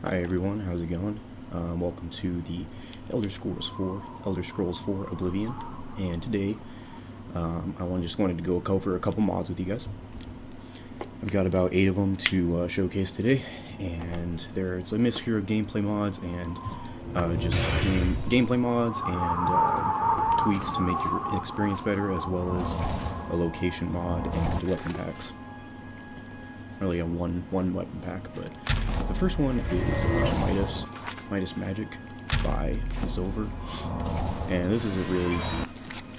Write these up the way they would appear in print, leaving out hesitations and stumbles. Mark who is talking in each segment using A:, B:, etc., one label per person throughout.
A: Hi everyone, how's it going? Welcome to the Elder Scrolls 4 Oblivion, and today just wanted to go over a couple mods with you guys. I've got about 8 of them to showcase today, and it's a mixture of gameplay mods and gameplay mods and tweaks to make your experience better, as well as a location mod and weapon packs. Really a one weapon pack, but the first one is Midas Magic by Silver, and this is a really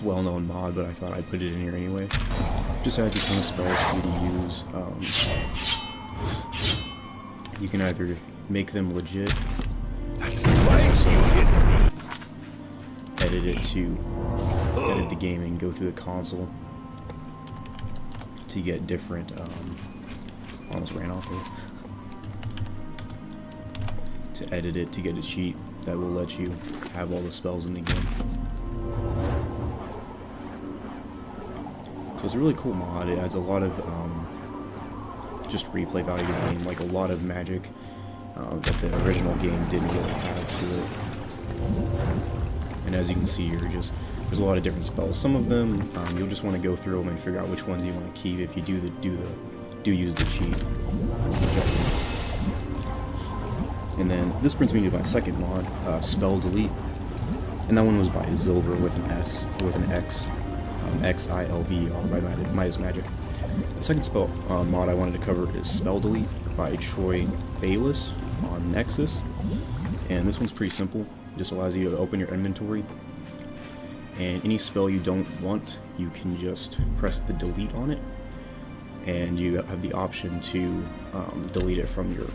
A: well-known mod, but I thought I'd put it in here anyway. Just adds a ton of spells for you to use. You can either make them legit, edit the game and go through the console to get different. Almost ran off there. To edit it to get a cheat that will let you have all the spells in the game. So it's a really cool mod. It adds a lot of just replay value to the game, like a lot of magic that the original game didn't really have to it. And as you can see here, there's a lot of different spells. Some of them you'll just want to go through them and figure out which ones you want to keep if you do use the cheat. And then this brings me to my second mod, Spell Delete, and that one was by Silver with an X, X-I-L-V-E-R by Midas Magic. The second spell mod I wanted to cover is Spell Delete by Troy Bayless on Nexus, and this one's pretty simple. It just allows you to open your inventory, and any spell you don't want, you can just press the delete on it, and you have the option to delete it from your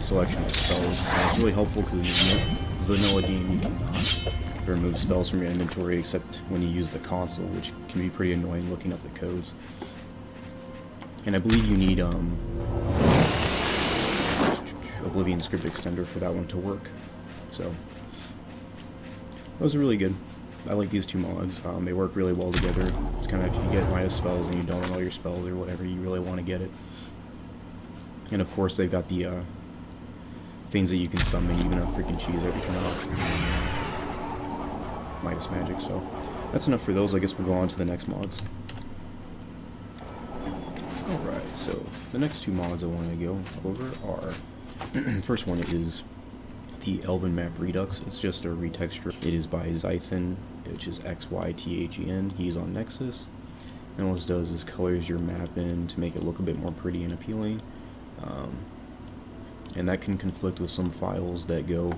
A: selection of spells. And it's really helpful because in the vanilla game you cannot remove spells from your inventory except when you use the console, which can be pretty annoying looking up the codes. And I believe you need Oblivion script extender for that one to work. So those are really good. I like these two mods. They work really well together. It's kind of if you get Midas spells and you don't want all your spells or whatever, you really want to get it. And of course they've got the things that you can summon, even a freaking cheese every turn off. Midas Magic, so that's enough for those. I guess we'll go on to the next mods. Alright, so the next two mods I want to go over are first one is the Elven Map Redux. It's just a retexture. It is by Zythen, which is X-Y-T-H-E-N. He's on Nexus, and what it does is colors your map in to make it look a bit more pretty and appealing. And that can conflict with some files that go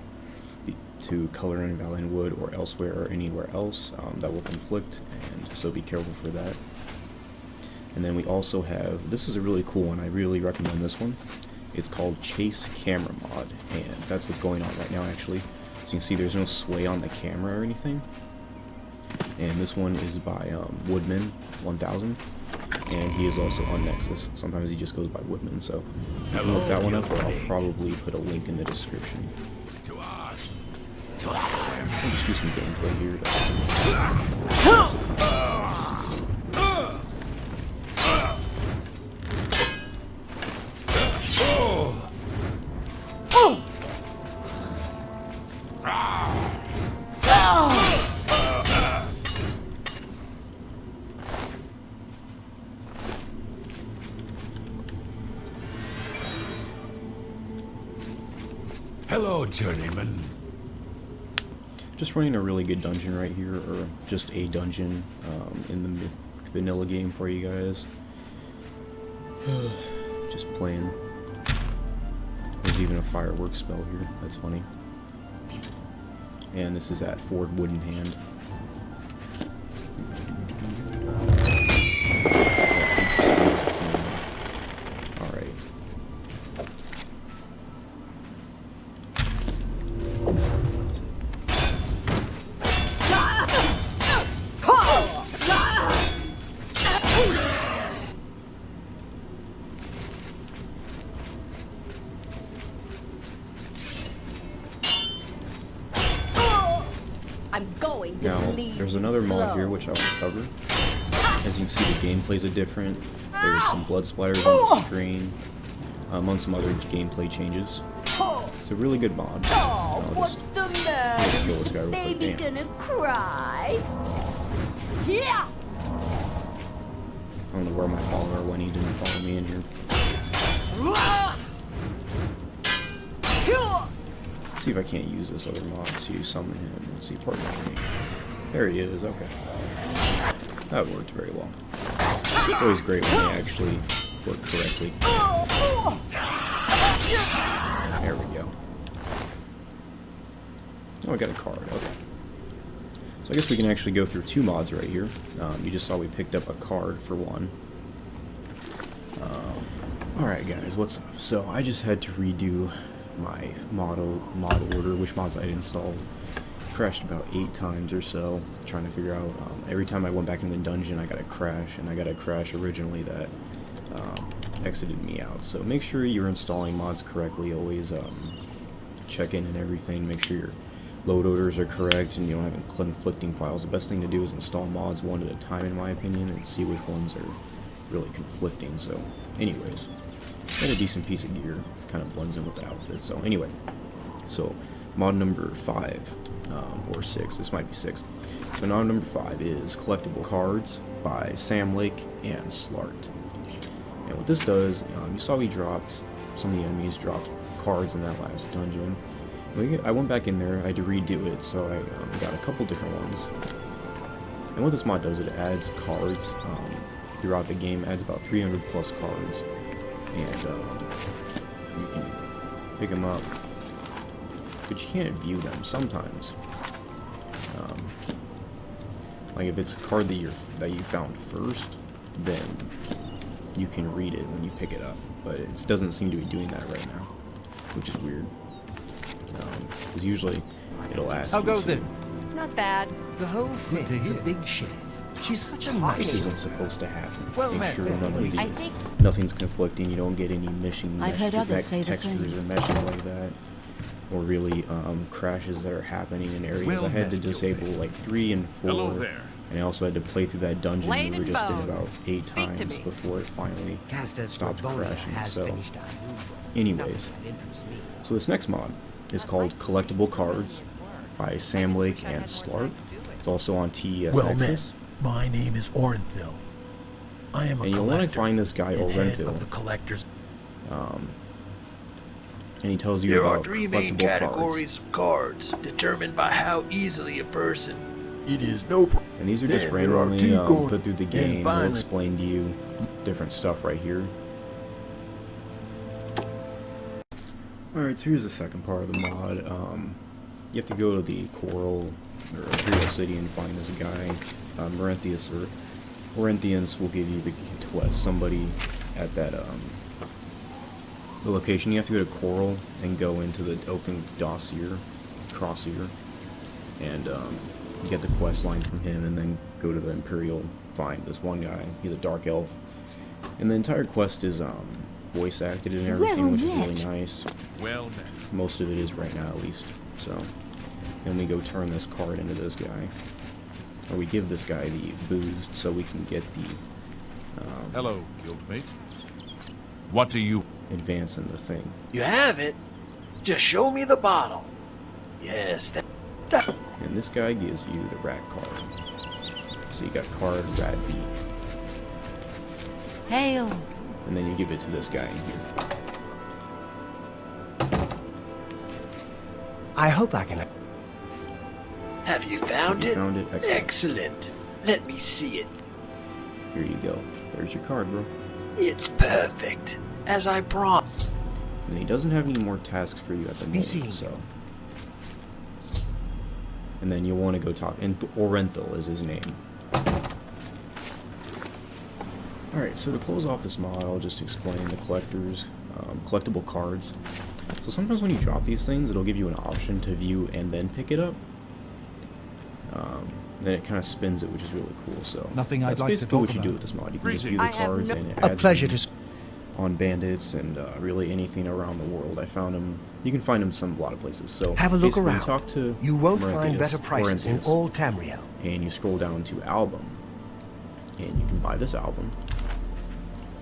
A: to Color in Valiant Wood or elsewhere or anywhere else. That will conflict, and so be careful for that. And then we also have, this is a really cool one, I really recommend this one. It's called Chase Camera Mod, and that's what's going on right now actually. So you can see there's no sway on the camera or anything. And this one is by Woodman 1000, and he is also on Nexus. Sometimes he just goes by Woodman, so you can look that one up, or I'll probably put a link in the description. I'll just do some gameplay here.
B: Hello, journeyman.
A: Just running a really good dungeon right here, or just a dungeon in the vanilla game for you guys. Just playing. There's even a fireworks spell here. That's funny. And this is at Ford Wooden Hand. Alright.
C: I'm going to
A: Now, there's another mod here which I will cover. As you can see, the gameplay's are different. There's some blood splatters on the screen. among some other gameplay changes. It's a really good mod.
B: What's the matter?
A: Kill this guy real quick.
B: Baby
A: Bam.
B: gonna cry? Yeah.
A: I don't know where my follower went. He didn't follow me in here. Let's see if I can't use this other mod to summon him. Let's see, partner with me. There he is. Okay. That worked very well. It's always great when they actually work correctly. There we go. Oh, I got a card. Okay. So I guess we can actually go through two mods right here. You just saw we picked up a card for one. Alright guys, what's up? So I just had to redo my mod order, which mods I'd installed. Crashed about 8 times or so, trying to figure out, every time I went back in the dungeon I got a crash, and I got a crash originally that exited me out. So make sure you're installing mods correctly, always check in and everything, make sure your load orders are correct and you don't have conflicting files. The best thing to do is install mods one at a time in my opinion, and see which ones are really conflicting. So anyways, got a decent piece of gear, kind of blends in with the outfit. So anyway, so mod number 5, or 6, this might be 6. So mod number 5 is Collectible Cards by Sam Lake and Slart. And what this does, you saw we dropped, some of the enemies dropped cards in that last dungeon. I went back in there, I had to redo it, so I got a couple different ones. And what this mod does, it adds cards throughout the game, adds about 300 plus cards. And you can pick them up, but you can't view them sometimes. Like if it's a card that you found first, then you can read it when you pick it up, but it doesn't seem to be doing that right now, which is weird. Because usually it'll ask.
C: How goes
A: you
C: it?
D: Not bad.
C: The whole thing is a big shit. She's such a nice.
A: This isn't supposed to happen.
C: Well,
A: Make sure none of these,
D: I think
A: nothing's conflicting. You don't get any mission
D: I've heard others say the
A: textures
D: same.
A: or meshes like that, or really crashes that are happening in areas.
C: Well
A: I had to
C: met,
A: disable like 3 and 4.
E: Hello there.
A: And I also had to play through that dungeon
D: Blade
A: we
D: and
A: just did
D: bone.
A: about 8
D: Speak
A: times
D: to me.
A: before it finally
F: Castus
A: stopped
F: Scorbonia
A: crashing.
F: has
A: So
F: finished our usual.
A: anyways,
F: Nothing that interests me.
A: so this next mod is called Collectible Cards by Sam Lake and Slart. It's also on TES
G: Well met.
A: Nexus.
G: My name is Orenthil. I am a
A: And you'll want to
G: collector
A: find this guy
G: and head
A: Orenthil.
G: of the collectors.
A: And he tells you
H: There are
A: about
H: 3 main
A: collectible
H: categories of cards, determined by how easily a person.
G: It is no problem.
A: And these are just
G: Then there are
A: randomly
G: 2 going-
A: put through the
G: and
A: game. They'll
G: finally-
A: explain to you different stuff right here. Alright, so here's the second part of the mod. You have to go to the Coral or Imperial City and find this guy, Marinthius, or Orinthians will give you the quest. Somebody at that the location. You have to go to Coral and go into the open Crossier, and get the quest line from him, and then go to the Imperial, find this one guy. He's a dark elf, and the entire quest is voice acted and everything, which is really nice.
E: Well met.
A: Most of it is right now, at least. So then we go turn this card into this guy, or we give this guy the boost so we can get the
E: Hello, guildmate. What do you...
A: advance in the thing.
H: You have it? Just show me the bottle. Yes, that.
A: And this guy gives you the rat card. So you got card rat B,
D: Hail.
A: and then you give it to this guy in here.
F: I hope I can.
H: Have you found
A: You
H: it?
A: found it? Excellent.
H: Excellent. Let me see it.
A: Here you go. There's your card, bro.
H: It's perfect, as I promised.
A: And he doesn't have any more tasks for you at the moment,
F: seeing
A: so. And then you'll want to go talk. And Orenthil is his name. Alright, so to close off this mod, I'll just explain the collectible cards. So sometimes when you drop these things, it'll give you an option to view and then pick it up. Then it kind of spins it, which is really cool. So
C: Nothing I'd
A: that's
C: like to
A: basically
C: talk
A: what you do
C: about.
A: with this mod. You can just view
E: Greetings.
A: the
D: I have
A: cards,
D: no-
A: and it
F: A
A: adds
F: pleasure
A: them
F: to.
A: on bandits and really anything around the world. I found them. You can find them a lot of places. So
F: Have a look
A: basically,
F: around.
A: Talk to
F: You won't
A: Marinthius,
F: find better prices in
A: Orinthius,
F: all Tamriel.
A: and you scroll down to album, and you can buy this album,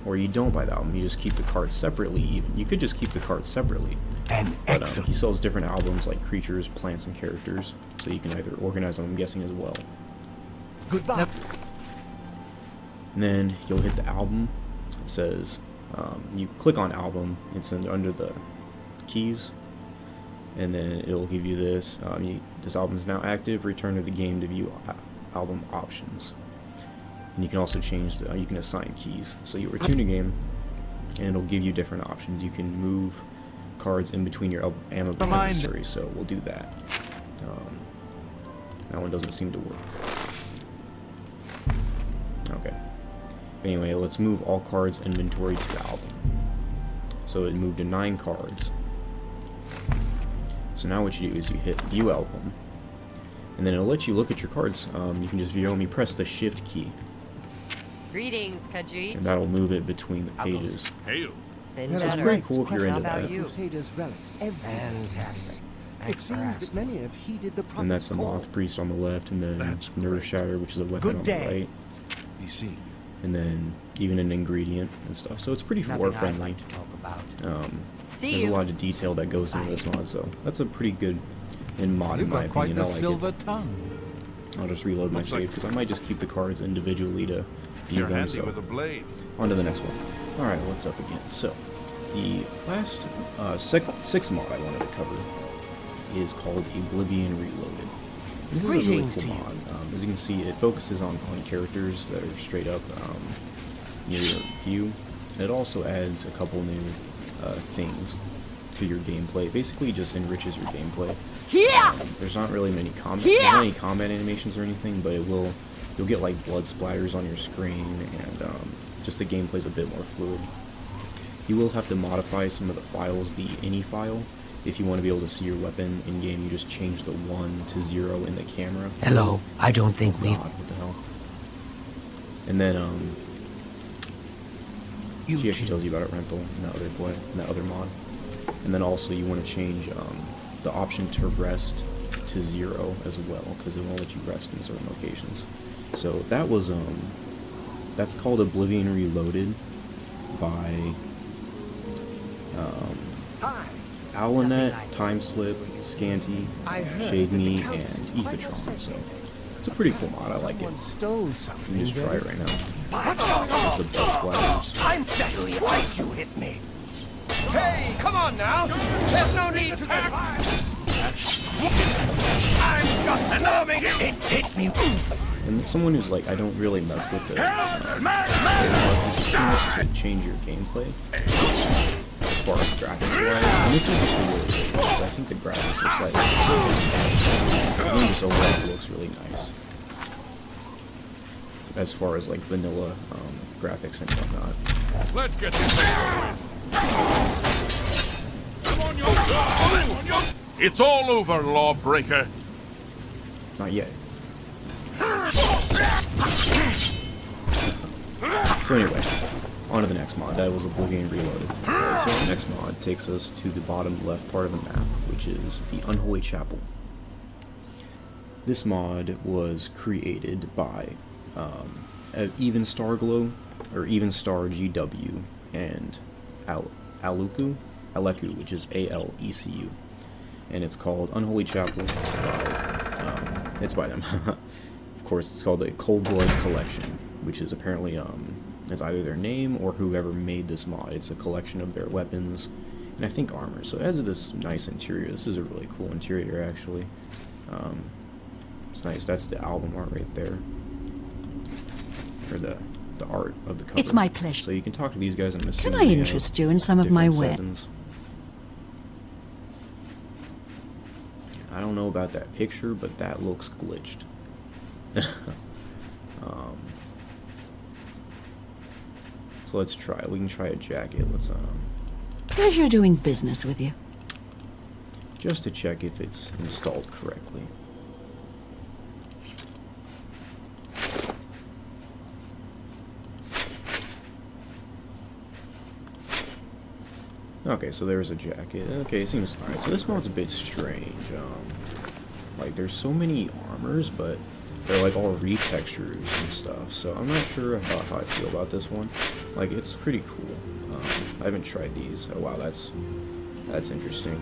A: or you don't buy the album. You just keep the cards separately. Even you could just keep the cards separately.
F: An
A: But
F: excellent.
A: he sells different albums like creatures, plants, and characters, so you can either organize them, I'm guessing, as well.
F: Goodbye.
A: And then you'll hit the album. It says, you click on album, it's under the keys, and then it'll give you this. This album is now active, return to the game to view album options. And you can also change, you can assign keys. So you return a game, and it'll give you different options. You can move cards in between your inventory, so we'll do that. That one doesn't seem to work. Okay. Anyway, let's move all cards inventory to the album. So it moved to 9 cards. So now what you do is you hit view album, and then it'll let you look at your cards. You can just view them. You press the shift key,
D: Greetings, Khajiit.
A: and that'll move it between the pages.
E: Hail.
D: Been
C: There are
D: better.
A: pretty cool if you're
C: quests
A: into
C: about
A: that.
C: Crusaders' relics everywhere.
F: Fantastic.
C: It
F: Thanks for
C: seems
F: asking.
C: that many have heeded the
A: And that's
C: prophet's
A: the
C: call.
A: Moth Priest on the left, and then
E: That's
A: Nerve
E: great.
A: Shatter, which is a weapon
F: Good
A: on
F: day.
A: the right,
E: Be seeing you.
A: and then even an ingredient and stuff. So it's pretty
F: Nothing
A: war
F: I'd
A: friendly.
F: like to talk about.
D: See
A: There's
D: you.
A: a lot of detail that goes into this mod, so that's a pretty good mod in my opinion. I like it.
G: tongue.
A: I'll just reload my
E: Looks like-
A: save because I might just keep the cards individually to view
E: You're
A: them.
E: handy
A: So
E: with a blade.
A: on to the next one. All right, what's up again? So the last sixth mod I wanted to cover is called Oblivion Reloaded. This is a really
F: Greetings
A: cool
F: to you.
A: mod. As you can see, it focuses on characters that are straight up near your view. And it also adds a couple new things to your gameplay. It basically just enriches your gameplay.
B: Yeah!
A: There's not really many
B: Yeah!
A: not any combat animations or anything, but you'll get like blood splatters on your screen, and just the gameplay's a bit more fluid. You will have to modify some of the files, the ini file. If you want to be able to see your weapon in game, you just change the 1 to 0 in the camera.
F: Hello. I don't think we've.
A: God, what the hell? And then she actually tells you about it, rental, in that other mod. And then also you want to change the option to rest to 0 as well, because it won't let you rest in certain locations. So that was that's called Oblivion Reloaded by
F: Hi.
A: Owlnet,
F: Something I-
A: Timeslip, Scanty,
C: I heard
A: Shade
C: that the
A: Me, and
C: Countess is quite
A: Ethatron.
C: upset.
A: So it's a pretty cool mod. I like it.
C: Someone stole
A: You
C: something.
A: can just try
C: there.
A: it right now.
F: What?
A: The blood splatters.
F: I'm dead twice you hit me. Hey, come on now. There's no need to get I'm just an army. It hit me.
A: And someone who's like, I don't really mess with the mods, it's too much to change your gameplay as far as graphics wise. And this is just really good, because I think the graphics are slightly, the game just overall looks really nice as far as like vanilla graphics and whatnot.
E: Let's get this Come on, you. It's all over, lawbreaker.
A: Not yet. So anyway, on to the next mod. That was Oblivion Reloaded. So the next mod takes us to the bottom left part of the map, which is the Unholy Chapel. This mod was created by Even Starglow, or Even Star GW, and Aleku, which is ALECU, and it's called Unholy Chapel. It's by them. Of course, it's called the Cold Blood Collection, which is apparently it's either their name or whoever made this mod. It's a collection of their weapons and I think armor. So it has this nice interior. This is a really cool interior, actually. It's nice. That's the album art right there, or the art of the cover.
B: It's my pleasure.
A: So you can talk to these guys. I'm
B: Can
A: assuming
B: I
A: they have
B: interest you in some of my
A: different
B: wares?
A: settings. I don't know about that picture, but that looks glitched. So let's try. We can try a jacket. Let's
B: Pleasure doing business with you.
A: just to check if it's installed correctly. Okay, so there's a jacket. Okay, it seems alright. So this mod's a bit strange. Like there's so many armors, but they're like all retextures and stuff, so I'm not sure about how I feel about this one. Like, it's pretty cool. I haven't tried these. Oh wow, that's interesting.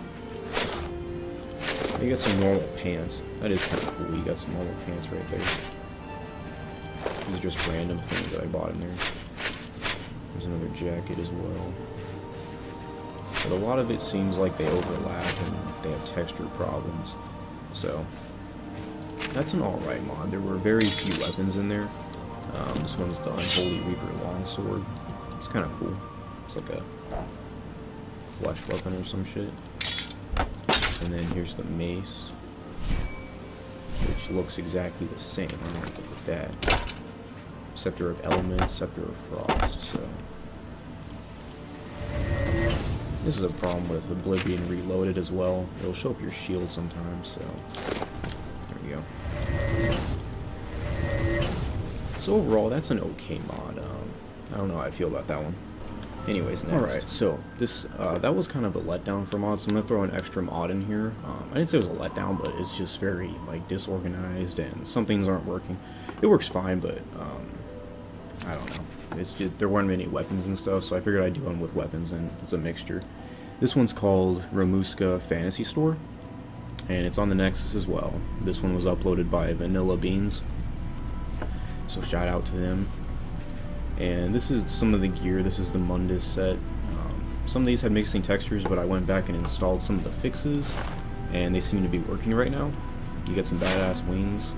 A: You got some normal pants. That is kind of cool. You got some normal pants right there. These are just random things that I bought in there. There's another jacket as well. But a lot of it seems like they overlap and they have texture problems. So that's an alright mod. There were very few weapons in there. This one's the Unholy Reaper Longsword. It's kind of cool. It's like a flesh weapon or some shit. And then here's the mace, which looks exactly the same. I don't know what's up with that. Scepter of Elements, Scepter of Frost. So this is a problem with Oblivion Reloaded as well. It'll show up your shield sometimes. So there we go. So overall, that's an okay mod. I don't know how I feel about that one. Anyways, next. Alright, so this that was kind of a letdown for mods, so I'm gonna throw an extra mod in here. I didn't say it was a letdown, but it's just very like disorganized and some things aren't working. It works fine, but I don't know. It's just there weren't many weapons and stuff, so I figured I'd do one with weapons, and it's a mixture. This one's called Ramuska Fantasy Store, and it's on the Nexus as well. This one was uploaded by Vanilla Beans, so shout out to them. And this is some of the gear. This is the Mundus set. Some of these had mixing textures, but I went back and installed some of the fixes, and they seem to be working right now. You get some badass wings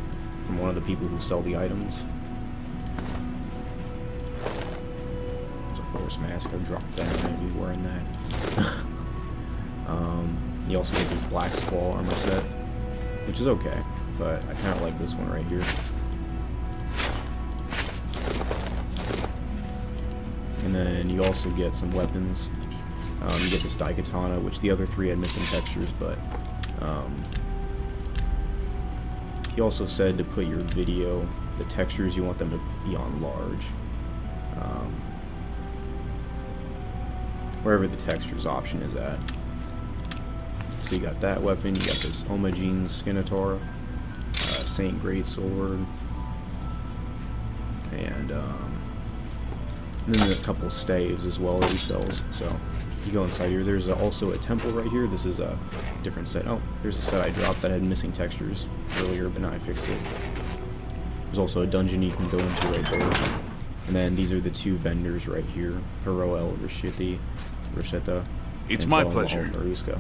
A: from one of the people who sell the items. There's a horse mask. I dropped that. I'm gonna be wearing that. You also get this Black Squall armor set, which is okay, but I kind of like this one right here. And then you also get some weapons. You get this Daikatana, which the other three had missing textures, but he also said to put your video, the textures you want them to be on large. Wherever the textures option is at. So you got that weapon, you got this Omagene Skinator, Saint Greatsword, and then a couple staves as well that he sells. So you go inside here. There's also a temple right here. This is a different set. Oh, there's a set I dropped that had missing textures earlier, but now I fixed it. There's also a dungeon you can go into right there. And then these are the two vendors right here: Heroel Rasheta.
E: It's
A: and
E: my
A: Toel
E: pleasure.
A: Maruska.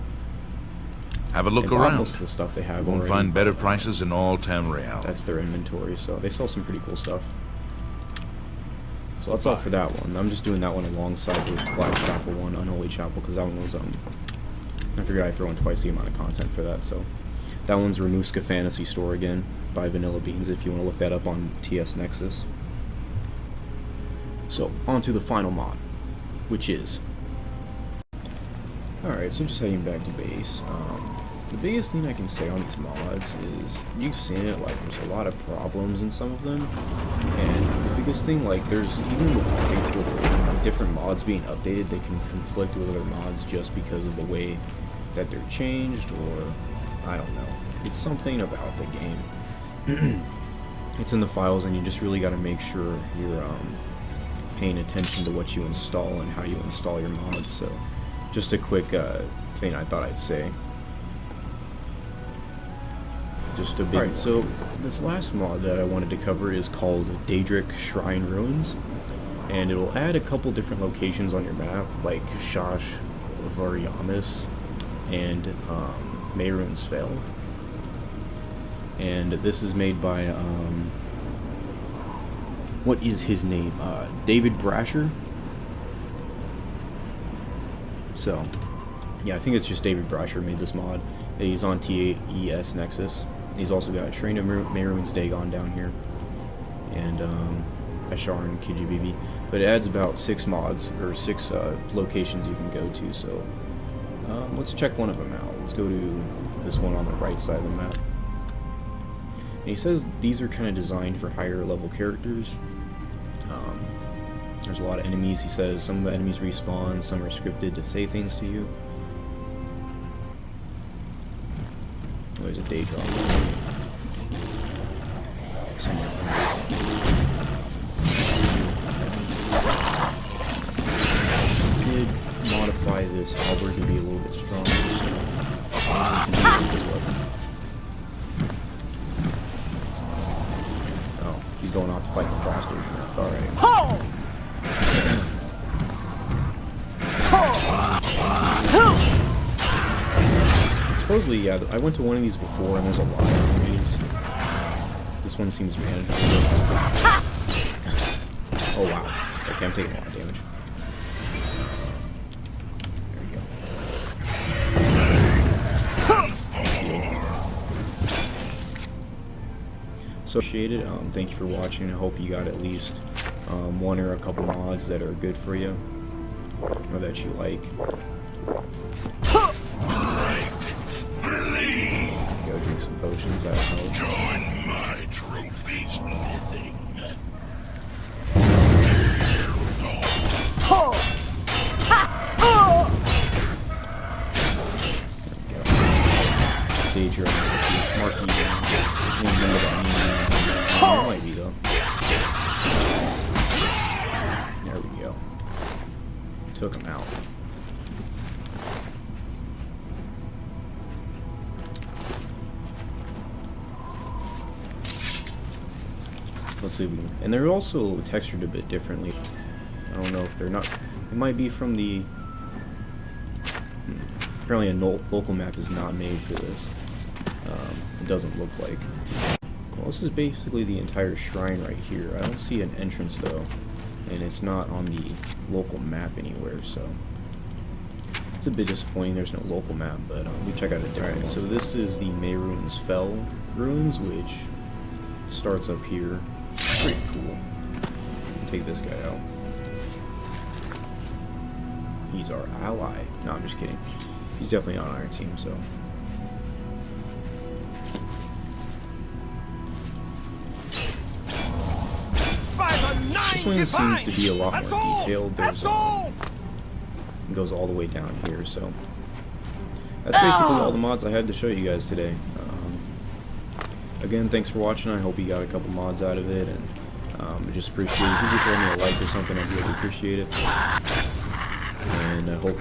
E: Have a look
A: And
E: around.
A: most of the stuff they have
E: You won't
A: already.
E: find better prices in all Tamriel.
A: That's their inventory, so they sell some pretty cool stuff. So that's all for that one. I'm just doing that one alongside the Black Chapel one, Unholy Chapel, because that one was, I figured I'd throw in twice the amount of content for that, so. That one's Ramuska Fantasy Store again, by Vanilla Beans, if you want to look that up on TES Nexus. So, on to the final mod, which is... Alright, so just heading back to base. The biggest thing I can say on these mods is, you've seen it, like, there's a lot of problems in some of them, and the biggest thing, like, there's, even with updates with different mods being updated, they can conflict with other mods just because of the way that they're changed, or, I don't know, it's something about the game. It's in the files, and you just really gotta make sure you're, paying attention to what you install and how you install your mods, so, just a quick, thing I thought I'd say. Just a big... Alright, so this last mod that I wanted to cover is called Daedric Shrine Ruins, and it'll add a couple different locations on your map, like Shash Variamis and Mehrunes Fell. And this is made by, what is his name? David Brasher? So, yeah, I think it's just David Brasher made this mod. He's on TES Nexus. He's also got Train of Mehrunes Dagon down here, and Ashar and Kijibibi. But it adds about 6 mods, or 6 locations you can go to, so let's check one of them out. Let's go to this one on the right side of the map. And he says these are kind of designed for higher level characters. There's a lot of enemies. He says some of the enemies respawn, some are scripted to say things to you. Oh, there's a day drop. somewhere. Did modify this halberd to be a little bit stronger, so oh, he's going off to fight the Frost Ocean. Alright. Supposedly, yeah, I went to one of these before and there's a lot of enemies. This one seems manageable. Oh wow. Okay, I'm taking a lot of damage. So shaded, thank you for watching. I hope you got at least one or a couple mods that are good for you or that you like. Go drink some potions, that help.
E: Join my trophies living.
A: Stage your own marquee. Might be though. There we go. Took him out. Let's see if we can. And they're also textured a bit differently. I don't know if they're not. It might be from the. Apparently, a local map is not made for this. It doesn't look like. Well, this is basically the entire shrine right here. I don't see an entrance though, and it's not on the local map anywhere. So it's a bit disappointing. There's no local map, but we check out a different one. So this is the Mehrunes Fell ruins, which starts up here. Pretty cool. Take this guy out. He's our ally. No, I'm just kidding. He's definitely on our team, so. This one seems to be a lot more detailed. There's it goes all the way down here, so. That's basically all the mods I had to show you guys today. Again, thanks for watching. I hope you got a couple mods out of it, and I just appreciate it. If you could throw me a like or something, I'd really appreciate it. And I hope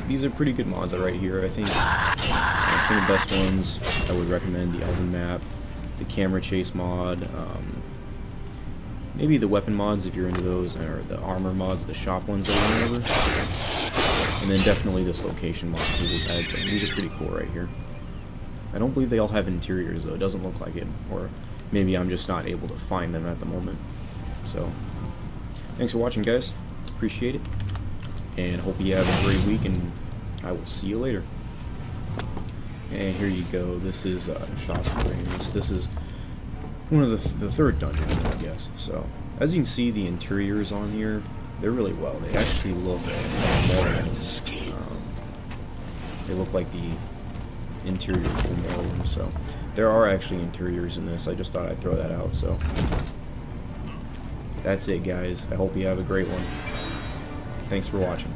A: these are pretty good mods right here. I think some of the best ones I would recommend: the Elven map, the camera chase mod, maybe the weapon mods if you're into those, or the armor mods, the shop ones that I remember. And then definitely this location mod too. These are pretty cool right here. I don't believe they all have interiors though. It doesn't look like it, or maybe I'm just not able to find them at the moment. So, thanks for watching, guys. Appreciate it, and hope you have a great week. And I will see you later. And here you go. This is Shaw's Brains. This is one of the third dungeon, I guess. So, as you can see, the interiors on here, they're really well. They actually look modern. They look like the interior full modern. So, there are actually interiors in this. I just thought I'd throw that out. So, that's it, guys. I hope you have a great one. Thanks for watching.